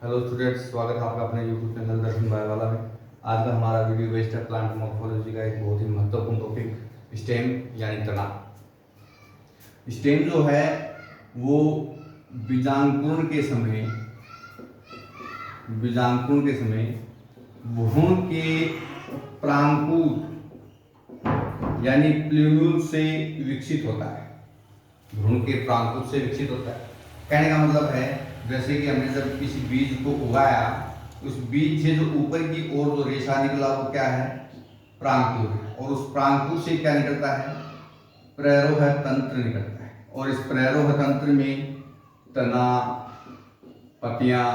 Hello students, स्वागत है आपका अपने यूट्यूब चैनल दर्शन बायोवाला में। आज का हमारा वीडियो बेस्ड है प्लांट मॉर्फोलॉजी का एक बहुत ही महत्वपूर्ण टॉपिक स्टेम यानी तना। स्टेम जो है वो बीजांकुरण के समय भ्रूण के प्रांकुर यानी प्लूम्यूल से विकसित होता है। भ्रूण के प्रांकुर से विकसित होता है। कहने का मतलब है जैसे कि हमने जब किसी बीज को उगाया, उस बीज से जो ऊपर की ओर जो रेशा निकला वो क्या है? प्रांकुर। और उस प्रांकुर से क्या निकलता है? प्ररोह तंत्र निकलता है। और इस प्ररोह तंत्र में तना, पत्तियां,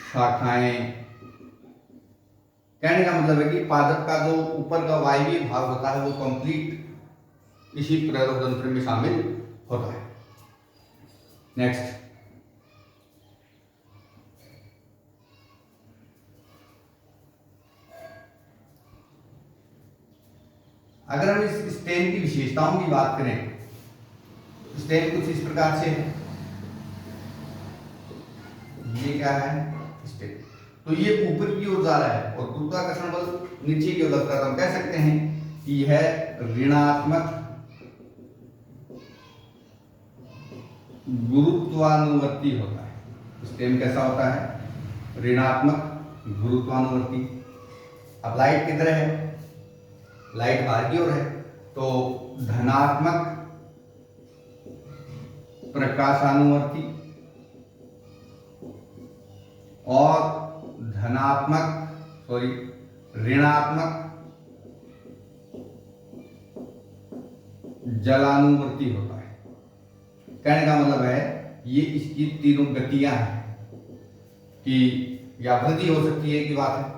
शाखाएं। कहने का मतलब है कि पादप का जो ऊपर का वायवीय भाग होता है वो कंप्लीट इसी प्ररोह तंत्र में शामिल होता है। नेक्स्ट, अगर हम इस स्टेम की विशेषताओं की बात करें, स्टेम कुछ इस प्रकार से है। ये क्या है? स्टेम। तो ये ऊपर की ओर जा रहा है और गुरुत्वाकर्षण बल नीचे की ओर लगता है। तो हम कह सकते हैं कि यह ऋणात्मक गुरुत्वानुवर्ती होता है। स्टेम कैसा होता है? ऋणात्मक गुरुत्वानुवर्ती। अब लाइट किधर है? लाइट बाहर की ओर है, तो धनात्मक प्रकाशानुवर्ती और ऋणात्मक जलानुवर्ती होता है। कहने का मतलब है ये इसकी तीनों गतियां हैं कि या वृद्धि हो सकती है कि बात है।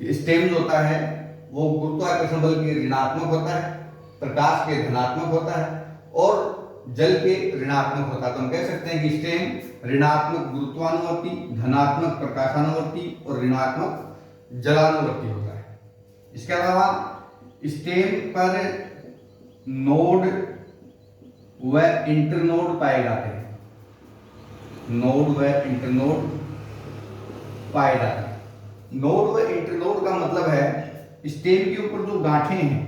स्टेम जो होता है वो गुरुत्वाकर्षण बल के ऋणात्मक होता है, प्रकाश के धनात्मक होता है और जल के ऋणात्मक होता है। तो हम कह सकते हैं कि स्टेम ऋणात्मक गुरुत्वानुवर्ती, धनात्मक प्रकाशानुवर्ती और ऋणात्मक जलानुवर्ती होता है। इसके अलावा स्टेम पर नोड व इंटरनोड पाए जाते हैं। नोड व इंटरनोड पाए जाते हैं। नोड व इंटरनोड का मतलब है स्टेम के ऊपर जो गांठें हैं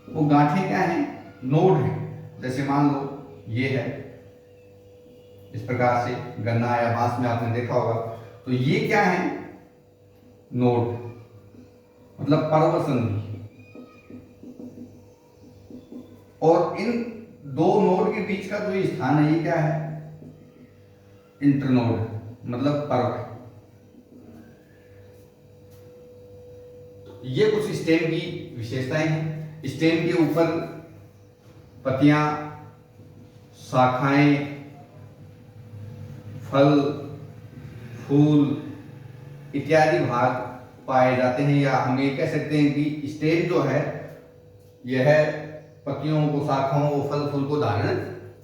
वो गांठें क्या हैं? नोड हैं। जैसे मान लो ये है, इस प्रकार से गन्ना या बांस में आपने देखा होगा, तो ये क्या है? नोड, मतलब पर्व संधि। और इन दो नोड के बीच का जो स्थान है ये क्या है? इंटरनोड, मतलब पर्व। ये कुछ स्टेम की विशेषताएं हैं। स्टेम के ऊपर पत्तियां, शाखाएं, फल, फूल इत्यादि भाग पाए जाते हैं। या हम ये कह सकते हैं कि स्टेम जो है यह पत्तियों को, शाखाओं को, फल फूल को धारण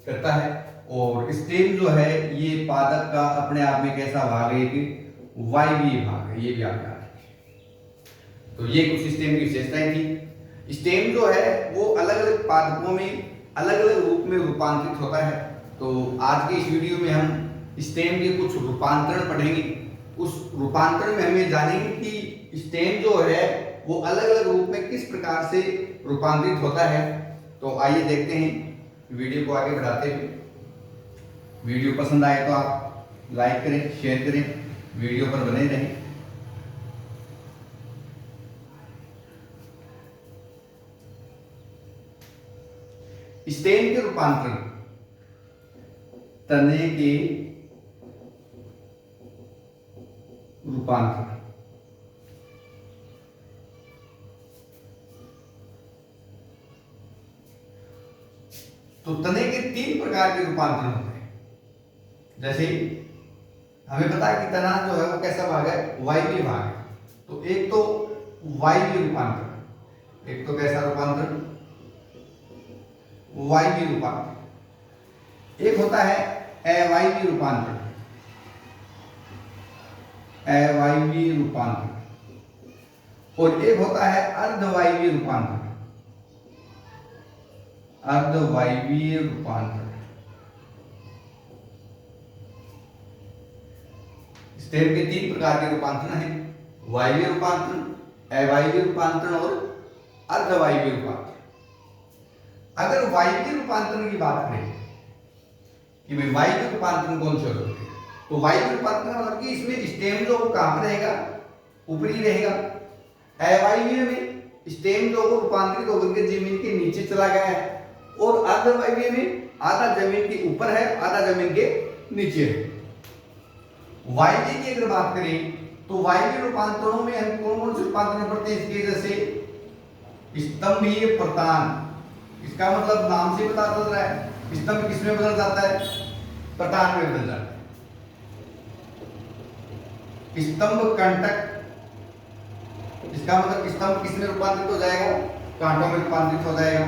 करता है। और स्टेम जो है ये पादप का अपने आप में कैसा भाग है? कि वायवीय भाग है। ये भी आप याद रखें। तो ये कुछ स्टेम की विशेषताएं थी। स्टेम जो है वो अलग अलग पादपों में अलग अलग रूप में रूपांतरित होता है। तो आज के इस वीडियो में हम स्टेम के कुछ रूपांतरण पढ़ेंगे। उस रूपांतरण में हमें जानेंगे कि स्टेम जो है वो अलग अलग रूप में किस प्रकार से रूपांतरित होता है। तो आइए देखते हैं वीडियो को आगे बढ़ाते हुए। वीडियो पसंद आए तो आप लाइक करें, शेयर करें, वीडियो पर बने रहें। स्टेम के रूपांतरण, तने के रूपांतरण। तो तने के तीन प्रकार के रूपांतरण होते हैं। जैसे हमें पता है कि तना जो है वो कैसा भाग है? वायवीय भाग है। तो एक तो वायवीय रूपांतरण, एक तो कैसा रूपांतरण? वायवीय रूपांतरण। एक होता है अवायवीय रूपांतरण। अवायवीय रूपांतरण। और एक होता है अर्धवायवीय रूपांतरण। अर्धवायवीय रूपांतरण। स्टेम के 3 प्रकार के रूपांतरण हैं, वायवीय रूपांतरण, अवायवीय रूपांतरण और अर्धवायवीय रूपांतरण। अगर वायवीय रूपांतरण की बात करें कि भाई वायवीय रूपांतरण कौन से होते हैं, तो वायवीय रूपांतरण मतलब कि इसमें स्टेम जो कहां पर रहेगा, ऊपरी रहेगा। अवायवीय में स्टेम जो रूपांतरित होकर के जमीन के नीचे चला गया है, और अर्धवायवीय में आधा जमीन के ऊपर है, आधा जमीन के नीचे है। वायवीय की अगर बात करें तो वायवीय रूपांतरणों में हम कौन कौन से रूपांतरण पढ़ते हैं, इसके जैसे स्तंभीय प्रतान। इसका मतलब नाम से पता चल रहा है, स्तंभ किसमें बदल जाता है, प्रतान में बदल जाता है। स्तंभ कंटक, इसका मतलब स्तंभ किसमें रूपांतरित हो जाएगा, कांटों में रूपांतरित हो जाएगा।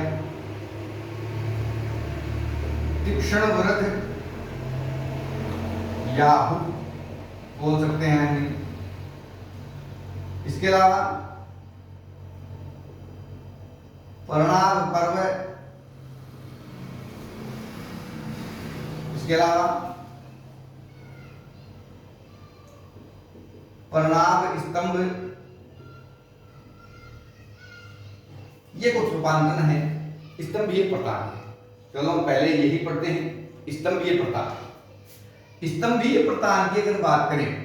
तीक्ष्ण वृत्त या हुक बोल सकते हैं। इसके अलावा परिणाम पर्व, इसके अलावा परिणाम स्तंभ, ये कुछ रूपांतरण है स्तंभीय प्रतान के। चलो हम पहले यही पढ़ते हैं, स्तंभीय प्रतान। स्तंभीय प्रतान की अगर बात करें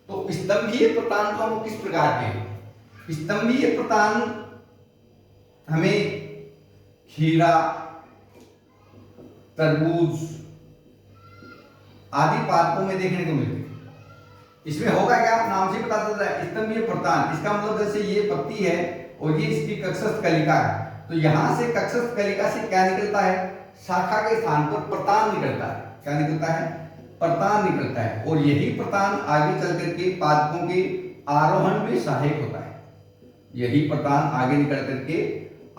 तो स्तंभीय प्रतान तो हम किस प्रकार के हैं, स्तंभीय प्रतान हमें खीरा, तरबूज आदि पादपों में देखने को मिलते हैं। इसमें होगा क्या, नाम से पता चल रहा है स्तंभीय प्रतान। इसका मतलब जैसे ये पत्ती है और ये इसकी कक्षस्थ कलिका है, तो यहां से कक्षस्थ कलिका से क्या निकलता है, शाखा के स्थान पर प्रतान निकलता है। क्या निकलता है, प्रतान निकलता है। और यही प्रतान आगे चल करके पादपों के आरोहण में सहायक होता है। यही प्रतान आगे निकल करके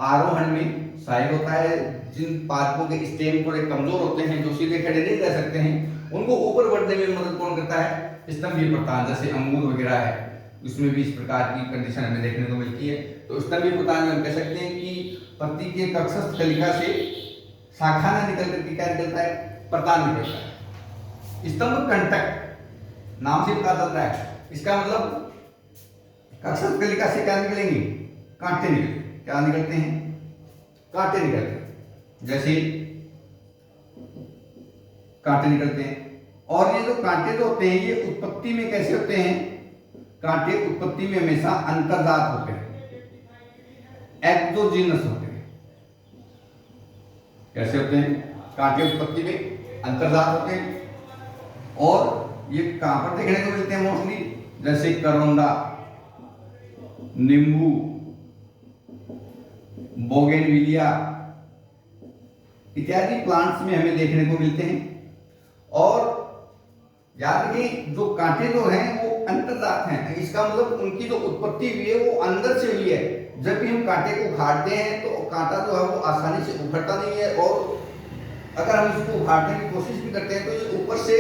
आरोहण में सहायक होता है। जिन पादपों के स्टेम थोड़े कमजोर होते हैं, जो सीधे खड़े नहीं रह सकते हैं, उनको ऊपर बढ़ने में मदद कौन करता है, स्तंभीय प्रतान। जैसे अंगूर वगैरह है, उसमें भी इस प्रकार की कंडीशन हमें देखने को मिलती है। तो स्तंभीय प्रतान में हम कह सकते हैं कि पत्ती के कक्षस्थ कलिका से शाखा न निकल करके क्या निकलता है, प्रतान निकलता है। स्तंभ कंटक, नाम से पता चलता है, इसका मतलब कक्षस्थ कलिका से क्या निकलेंगे, कांटे निकलेंगे। क्या निकलते हैं, कांटे निकलते हैं। जैसे कांटे निकलते हैं। और ये जो कांटे जो होते हैं, ये उत्पत्ति में कैसे होते हैं, कांटे उत्पत्ति में हमेशा अंतर्जात होते हैं, एक्सोजीनस होते हैं। कैसे होते हैं, कांटे उत्पत्ति में अंतर्जात होते हैं। और ये कहां पर देखने को मिलते हैं मोस्टली, जैसे करोंदा, नींबू, बोगेनविलिया इत्यादि प्लांट्स में हमें देखने को मिलते हैं। और याद रखें, जो कांटे जो हैं वो अंतर्जात हैं। इसका मतलब उनकी जो उत्पत्ति हुई है वो अंदर से हुई है। जब भी हम कांटे को उखाड़ते हैं तो कांटा जो है वो आसानी से उखड़ता नहीं है, और अगर हम इसको उखाड़ने की कोशिश भी करते हैं तो ये ऊपर से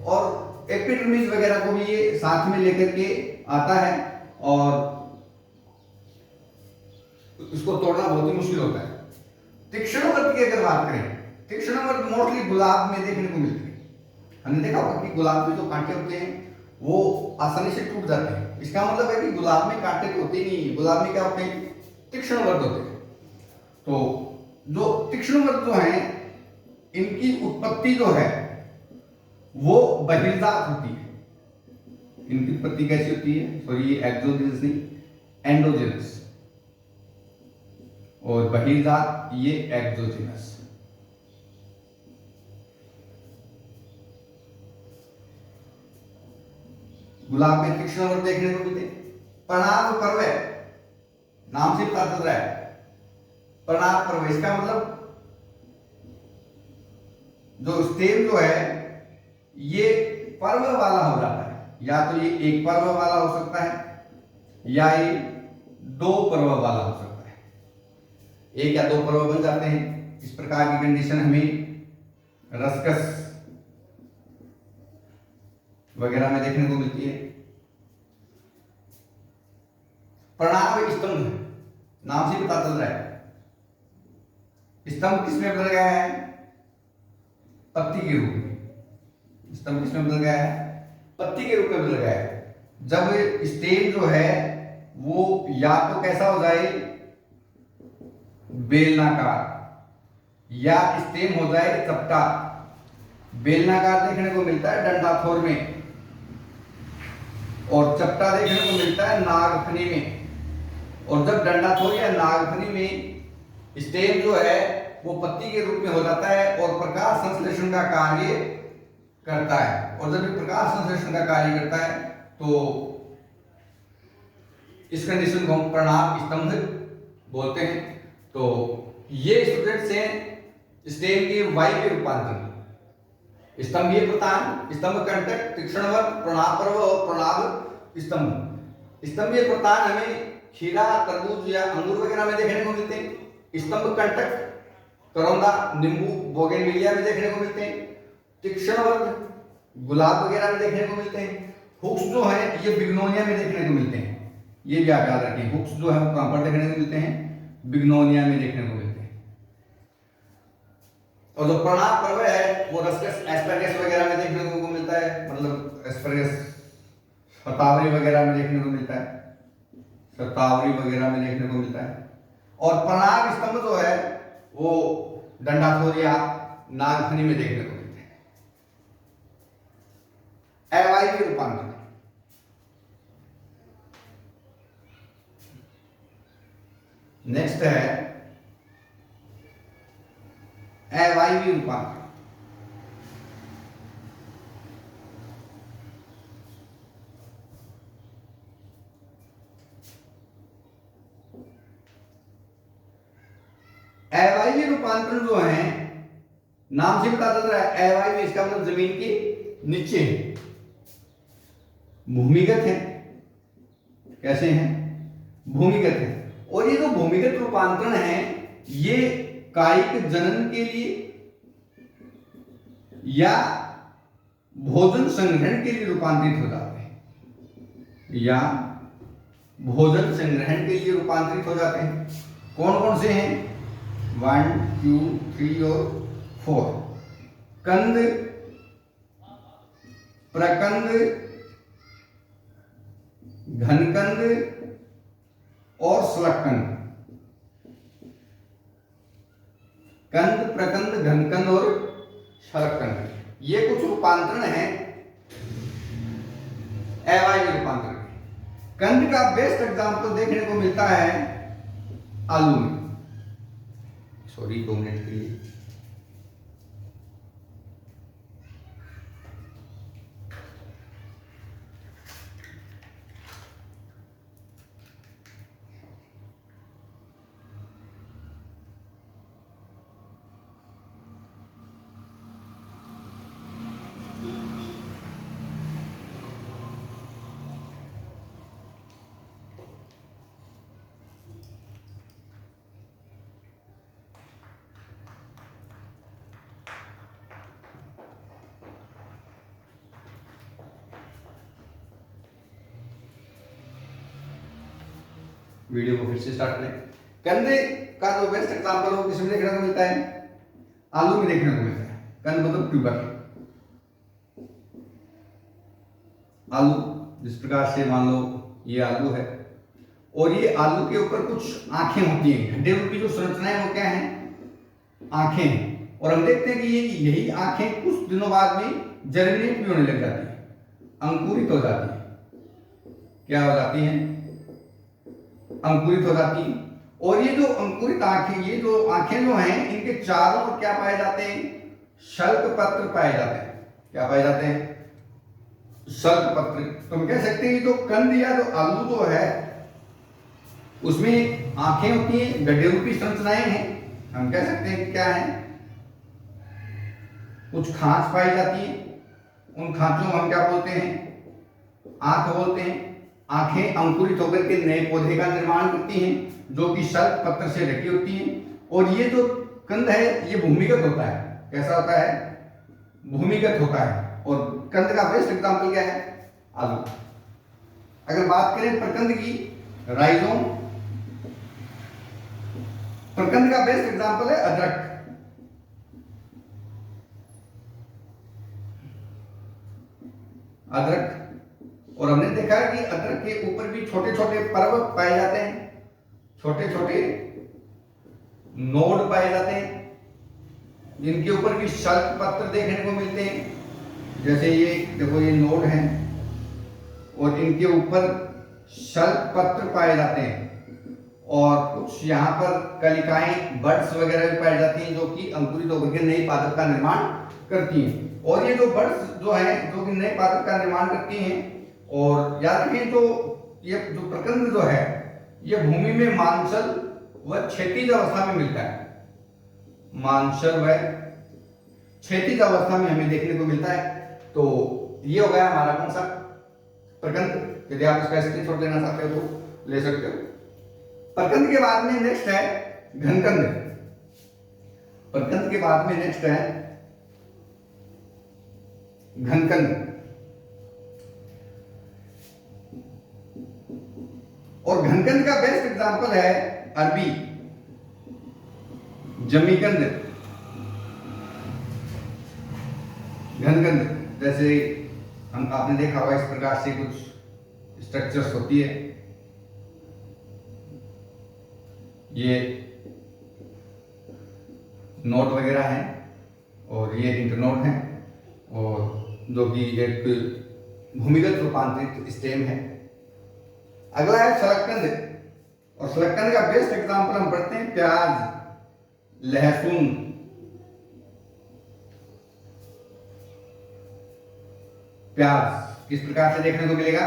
और एपिडर्मिस वगैरह को भी ये साथ में लेकर के आता है, और इसको तोड़ना बहुत ही मुश्किल होता है। तीक्ष्णवर्त की अगर बात करें, तीक्ष्णवर्त मोस्टली गुलाब में देखने को मिलती है। हमने देखा होगा कि गुलाब में जो कांटे होते हैं वो आसानी से टूट जाते हैं। इसका मतलब है कि गुलाब में कांटे तो होते ही नहीं, गुलाब में क्या होते हैं, तीक्ष्णवर्त होते हैं। तो जो तीक्ष्णवर्त जो है, इनकी उत्पत्ति जो है वो बहिर्जात होती है। इनकी उत्पत्ति कैसी होती है, सॉरी ये एक्सोजीनस नहीं, एंडोजीनस, और बहिर्जात ये एक्सोजीनस। गुलाब में तीक्ष्णवर्त देखने को मिलते हैं। परिणाम पर्व, नाम से पता चल रहा है परिणाम पर्व। इसका मतलब जो स्टेम जो है ये पर्व वाला हो जाता है। या तो ये एक पर्व वाला हो सकता है, या ये दो पर्व वाला हो सकता है। एक या दो पर्व बन जाते हैं। इस प्रकार की कंडीशन हमें रस्कस वगैरह में देखने को मिलती है। परिणाम स्तंभ, नाम से पता चल रहा है स्तंभ किसमें बदल गया है, पत्ती के रूप में। स्तंभ किसमें बदल गया है, पत्ती के रूप में बदल गया है। जब स्टेम जो है वो या तो कैसा हो जाए, बेलनाकार, या स्टेम हो जाए चपटा। बेलनाकार देखने को मिलता है डंडाथोर में, और चपटा देखने को मिलता है नागफनी में। और जब डंडाथोर या नागफनी में स्टेम जो है वो पत्ती के रूप में हो जाता है और प्रकाश संश्लेषण का कार्य करता है, और जब प्रकाश संश्लेषण का कार्य करता है तो इस कंडीशन को हम परिणाम स्तंभ बोलते हैं। तो ये स्टूडेंट्स हैं स्टेम के वायवीय रूपांतरण। स्तंभीय प्रतान, स्तंभ कंटक, तीक्ष्णवर्त, प्रणाभ पर्व और प्रणाभ स्तंभ। स्तंभीय प्रतान हमें खीरा, तरबूज या अंगूर वगैरह में देखने को मिलते हैं। स्तंभ कंटक करौंदा, नींबू, बोगनविलिया में देखने को मिलते हैं। तीक्ष्णवर्त गुलाब वगैरह में देखने को मिलते हैं। हुक्स जो है ये बिग्नोनिया में देखने को मिलते हैं। ये भी आप याद रखें, हुक्स जो है वो कहां पर देखने को मिलते हैं, बिग्नोनिया में देखने को मिलते हैं। और जो प्रणाभ पर्व है वो रस्कस एस्परगस वगैरह में देखने को मिलता है, मतलब एस्परगस शतावरी वगैरह में देखने को मिलता है, शतावरी वगैरह में देखने को मिलता है। और प्रणाभ स्तंभ जो है वो डंडाथोर या नागफनी में देखने को मिलते हैं। अवायवीय रूपांतरण। नेक्स्ट है अवायवीय रूपांतरण। अवायवीय रूपांतरण जो है नाम से पता चल रहा है, अवायवीय इसका मतलब जमीन के नीचे है, भूमिगत है। कैसे हैं, भूमिगत है। और ये जो भूमिगत रूपांतरण है ये कायिक जनन के लिए या भोजन संग्रहण के लिए रूपांतरित हो जाते हैं, या भोजन संग्रहण के लिए रूपांतरित हो जाते हैं। कौन कौन से हैं, 1, 2, 3 और 4। कंद, प्रकंद, घनकंद और स्लगकंद। कंद, प्रकंद, घनकंद और स्लगकंद, ये कुछ रूपांतरण है अवायवीय रूपांतरण। कंद का बेस्ट एग्जांपल देखने को मिलता है आलू में। सॉरी 2 मिनट के लिए। वीडियो को फिर से स्टार्ट करें। कंद का जो बेस्ट एग्जांपल वो किसमें देखने को मिलता है, आलू में देखने को मिलता है। कंद मतलब ट्यूबर। आलू जिस प्रकार से मान लो ये आलू है और ये आलू के ऊपर कुछ आंखें होती हैं, घंटे रूपी जो संरचनाएं वो क्या है, आंखें हैं। और हम देखते हैं कि ये यही आंखें कुछ दिनों बाद में जर्मिनेट भी होने लग जाती है, अंकुरित हो जाती है। क्या हो जाती है, अंकुरित हो जाती है। और ये जो अंकुरित आंखें, ये जो आंखें जो हैं इनके चारों ओर क्या पाए जाते हैं, शल्क पत्र पाए जाते हैं। क्या पाए जाते हैं, शल्क पत्र। तो हम कह सकते हैं कि जो कंद या जो आलू जो है उसमें आंखें होती हैं, गड्ढे रूपी संरचनाएं हैं। हम कह सकते हैं कि क्या है, कुछ खांच पाई जाती है। उन खांचों को हम क्या बोलते हैं, आंख बोलते हैं। आंखें अंकुरित होकर के नए पौधे का निर्माण करती हैं जो कि शल्क पत्र से ढकी होती हैं। और ये जो कंद है ये भूमिगत होता है। कैसा होता है, भूमिगत होता है। और कंद का बेस्ट एग्जांपल क्या है, आलू। अगर बात करें प्रकंद की, राइजोम। प्रकंद का बेस्ट एग्जांपल है अदरक। अदरक। और हमने देखा है कि अदरक के ऊपर भी छोटे छोटे पर्वत पाए जाते हैं, छोटे छोटे नोड पाए जाते हैं, जिनके ऊपर भी शल्क पत्र देखने को मिलते हैं। जैसे ये देखो, ये नोड हैं और इनके ऊपर शल्क पत्र पाए जाते हैं, और कुछ यहाँ पर कलिकाएं, बड्स वगैरह भी पाई जाती हैं, जो कि अंकुरित होकर के नई पादप का निर्माण करती हैं। और ये जो बड्स जो है, जो कि नए पादप का निर्माण करती हैं, और याद रखें तो ये जो प्रकंद जो है, ये भूमि में मांसल व क्षैतिज अवस्था में मिलता है। मांसल व क्षैतिज अवस्था में हमें देखने को मिलता है। तो ये हो गया हमारा कौन सा प्रकंद। यदि आप इसका स्क्रीनशॉट लेना चाहते हो तो ले सकते हो। प्रकंद के बाद में नेक्स्ट है घनकंद। प्रकंद के बाद में नेक्स्ट है घनकंद। और घनकंद का बेस्ट एग्जांपल है अरबी, जमीकंद, घनकंद। जैसे आपने देखा होगा, इस प्रकार से कुछ स्ट्रक्चर्स होती है। ये नोड वगैरह हैं और ये इंटरनोड हैं, और जो कि एक भूमिगत रूपांतरित स्टेम है। अगला है शलगकंद। और शलगकंद का बेस्ट एग्जांपल हम पढ़ते हैं प्याज, लहसुन, प्याज किस प्रकार से देखने को मिलेगा।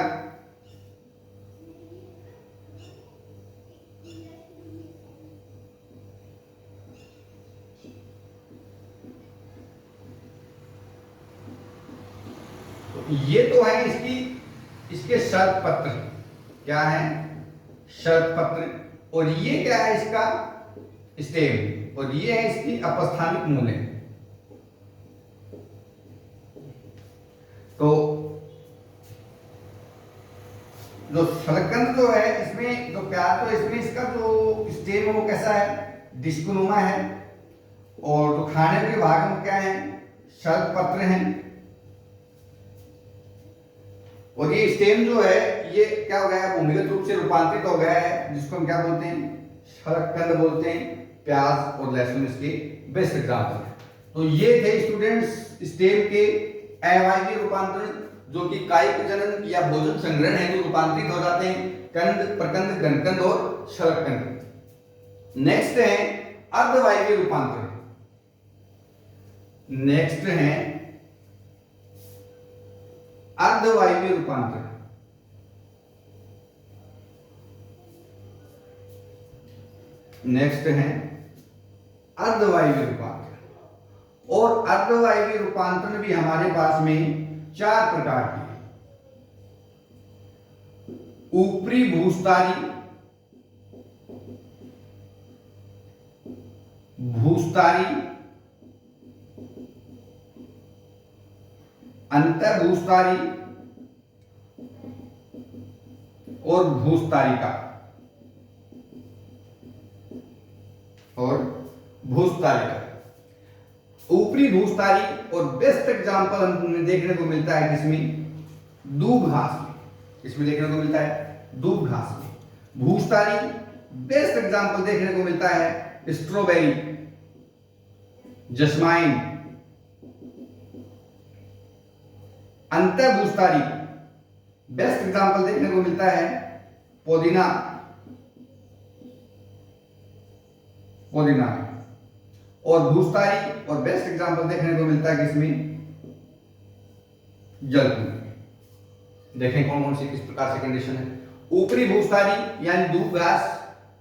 ये तो है इसके शल्क पत्र, क्या है, शल्क पत्र। और ये क्या है, इसका स्टेम, और ये है इसकी अपस्थानिक मूलें। तो जो शलगकंद जो है, इसमें जो प्याज, तो इसमें इसका जो स्टेम है वो कैसा है, डिस्कुनुमा है। और जो खाने के भाग में क्या है, शल्क पत्र हैं। और ये स्टेम जो है, ये क्या हो गया है, भूमिगत रूप से रूपांतरित हो गया है, जिसको हम क्या बोलते हैं, शलगकंद बोलते हैं। प्याज और लहसुन इसके बेस्ट एग्जांपल है। तो ये थे स्टूडेंट्स स्टेम के अवायवीय रूपांतरण, जो कि कायिक जनन या भोजन संग्रहण है, जो रूपांतरित हो जाते हैं कंद, प्रकंद, घनकंद और शलगकंद। नेक्स्ट है अर्धवायवीय रूपांतरण। नेक्स्ट है अर्धवायवीय रूपांतरण। नेक्स्ट है अर्धवायवीय रूपांतरण। और अर्धवायवीय रूपांतरण भी हमारे पास में 4 प्रकार के हैं। ऊपरी भूस्तारी, भूस्तारी, अंतर्भूस्तारी और भूस्तारिका। और भूस्तारिका, ऊपरी भूस्तारी और बेस्ट एग्जांपल हमें देखने को मिलता है किसमें, दूब घास में। किसमें देखने को मिलता है, दूब घास में। भूस्तारी बेस्ट एग्जांपल देखने को मिलता है स्ट्रॉबेरी, जस्माइन। अंतर्भूस्तारी बेस्ट एग्जांपल देखने को मिलता है पुदीना, पुदीना। और भूस्तारी और बेस्ट एग्जांपल देखने को मिलता है किसमें, जलकुंभी। देखें कौन कौन सी किस प्रकार से कंडीशन है। ऊपरी भूस्तारी यानी दूब घास,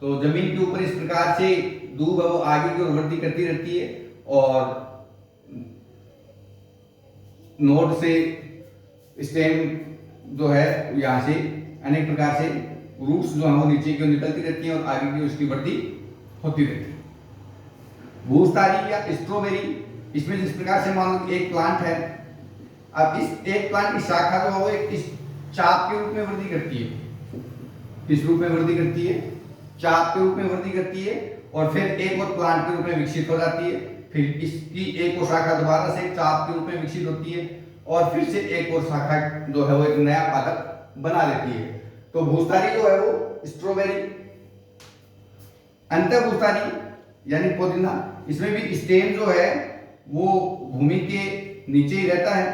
तो जमीन के ऊपर इस प्रकार से दूब वो आगे की ओर वृद्धि करती रहती है, और नोड से स्टेम जो है यहाँ से अनेक प्रकार से रूट्स जो है वो नीचे की ओर निकलती रहती हैं और आगे की उसकी वृद्धि होती रहती है। भूस्तारी या स्ट्रॉबेरी, इसमें जिस प्रकार से मान लो एक प्लांट है, अब इस एक प्लांट की शाखा जो है वो एक इस चाप के रूप में वृद्धि करती है। किस रूप में वृद्धि करती है, चाप के रूप में वृद्धि करती है, और फिर एक और प्लांट के रूप में विकसित हो जाती है। फिर इसकी एक और शाखा दोबारा से चाप के रूप में विकसित होती है, और फिर से एक और शाखा जो है वो एक नया पादप बना लेती है। तो भूस्थारी जो है वो स्ट्रॉबेरी, अंतःभूस्थारी यानी पुदीना, इसमें भी स्टेम जो है वो भूमि के नीचे ही रहता है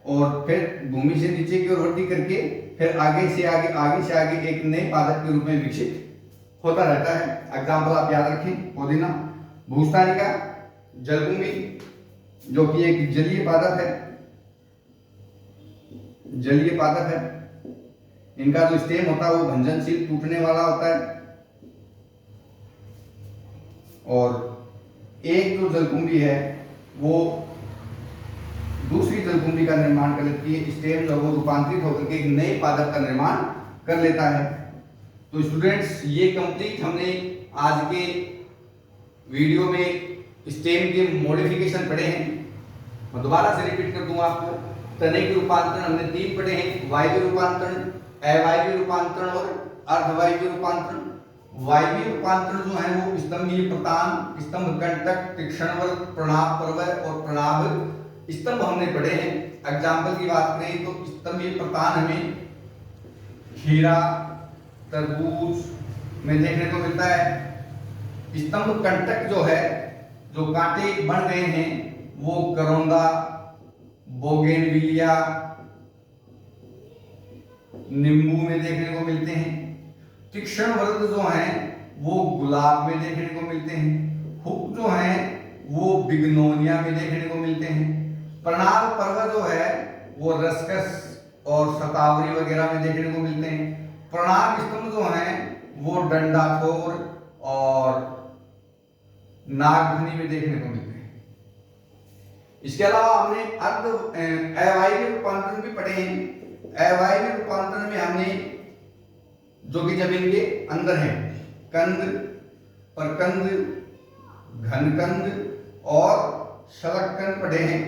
और फिर भूमि से नीचे की ओर वृद्धि करके फिर आगे से आगे एक नए पादप के रूप में विकसित होता रहता है। एग्जाम्पल आप याद रखें, पुदीना, भूस्थानी का जलकुंभी जो कि एक जलीय पादप है, इनका जो स्टेम होता है वो भंजनशील, टूटने वाला होता है। और एक जो जलकुंभी है वो दूसरी जलकुंभी का निर्माण कर लेती है, स्टेम जो वो रूपांतरित होकर के एक नए पादप का निर्माण कर लेता है। तो स्टूडेंट्स, ये कंप्लीट हमने आज के वीडियो में स्टेम के मॉडिफिकेशन पढ़े हैं। मैं दोबारा से रिपीट कर दूंगा आपको। तने के रूपांतरण हमने 3 पढ़े हैं, वायवीय रूपांतरण, अवायवीय रूपांतरण और अर्धवायवीय रूपांतरण। वायवीय रूपांतरण जो है वो स्तंभीय प्रतान, स्तंभ कंटक, तीक्ष्णवर्त, प्रणाभ पर्वत और प्रणाभ स्तंभ हमने पढ़े हैं। एग्जाम्पल की बात करें तो स्तंभीय प्रतान हमें खीरा, तरबूज में देखने को मिलता है। स्तंभ कंटक जो है, जो कांटे बन गए हैं, वो करौंदा, बोगेनविलिया, नींबू में देखने को मिलते हैं। तीक्ष्ण वर्ग जो हैं वो गुलाब में देखने को मिलते हैं। हुक जो हैं वो बिग्नोनिया में देखने को मिलते हैं। प्रणाभ पर्व जो है वो रस्कस और शतावरी वगैरह में देखने को मिलते हैं। प्रणाभ स्तंभ जो हैं वो डंडाथोर और नागफनी में देखने को मिलते हैं। इसके अलावा हमने अवायवीय रूपांतरण भी पढ़े हैं। अवायवीय रूपांतरण में हमने जो कि जमीन के अंदर है, कंद, परकंद, घनकंद और शलगकंद पढ़े हैं।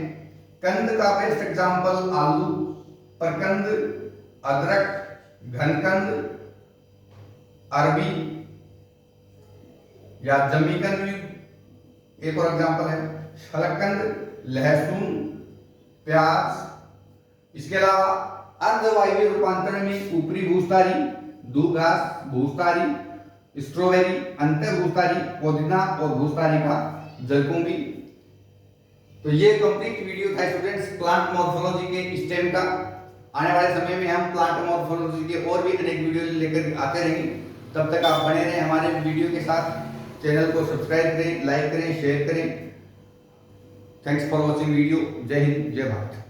कंद का बेस्ट एग्जाम्पल आलू, परकंद अदरक, घनकंद अरबी या जमीकंद भी एक और एग्जाम्पल है। शलगकंद लहसुन, प्याज। इसके अलावा अर्धवायवीय रूपांतरण में ऊपरी भूस्थारी, दूबघास, भूस्थारी, स्ट्रॉबेरी, अंतःभूस्थारी, पुदीना और भूस्थारी का जलकुंभी। तो ये कंप्लीट वीडियो था स्टूडेंट्स प्लांट मॉर्फोलॉजी के स्टेम का। आने वाले समय में हम प्लांट मॉर्फोलॉजी के और भी अनेक वीडियो लेकर आते रहेंगे। तब तक आप बने रहें हमारे वीडियो के साथ। चैनल को सब्सक्राइब करें, लाइक करें, शेयर करें। Thanks for watching video. जय हिंद, जय भारत।